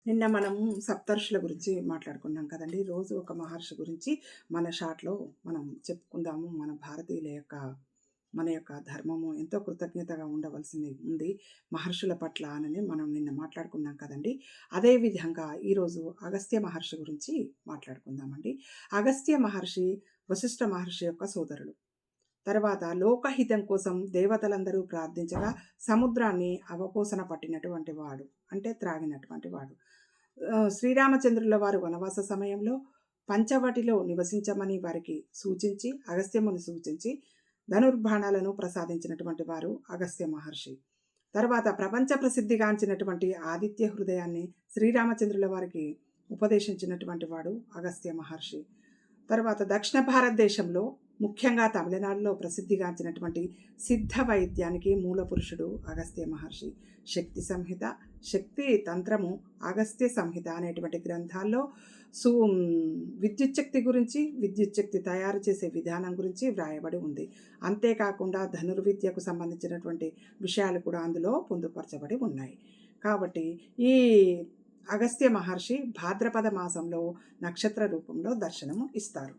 నిన్న మనం సప్తర్షుల గురించి మాట్లాడుకున్నాం కదండీ! రోజు ఒక మహర్షి గురించి మన షాట్‌లో మనం చెప్పుకుందాము. మన యొక్క ధర్మము ఎంతో కృతజ్ఞతగా ఉండవలసింది ఉంది మహర్షుల పట్ల అనని మనం నిన్న మాట్లాడుకున్నాం కదండీ! అదే విధంగా ఈరోజు అగస్త్య మహర్షి గురించి మాట్లాడుకుందామండి. అగస్త్య మహర్షి వశిష్ఠ మహర్షి యొక్క సోదరుడు. తర్వాత లోకహితం కోసం దేవతలందరూ ప్రార్థించగా సముద్రాన్ని అవపోసన పట్టినటువంటి వాడు. అంటే త్రాగినటువంటి వాడు. శ్రీరామచంద్రుల వారు వనవాస సమయంలో పంచవటిలో నివసించమని వారికి సూచించి అగస్త్యముని సూచించి ధనుర్బాణాలను ప్రసాదించినటువంటి వారు అగస్త్య మహర్షి. తర్వాత ప్రపంచ ప్రసిద్ధిగాంచినటువంటి ఆదిత్య హృదయాన్ని శ్రీరామచంద్రుల వారికి ఉపదేశించినటువంటి వాడు అగస్త్య మహర్షి. తర్వాత దక్షిణ భారతదేశంలో ముఖ్యంగా తమిళనాడులో ప్రసిద్ధిగాంచినటువంటి సిద్ధ వైద్యానికి మూల పురుషుడు అగస్త్య మహర్షి. శక్తి సంహిత, శక్తి తంత్రము, అగస్త్య సంహిత అనేటువంటి గ్రంథాల్లో సు విద్యుచ్ఛక్తి గురించి, విద్యుచ్ఛక్తి తయారు చేసే విధానం గురించి వ్రాయబడి ఉంది. అంతేకాకుండా ధనుర్విద్యకు సంబంధించినటువంటి విషయాలు కూడా అందులో పొందుపరచబడి ఉన్నాయి. కాబట్టి ఈ అగస్త్య మహర్షి భాద్రపద మాసంలో నక్షత్ర రూపంలో దర్శనము ఇస్తారు.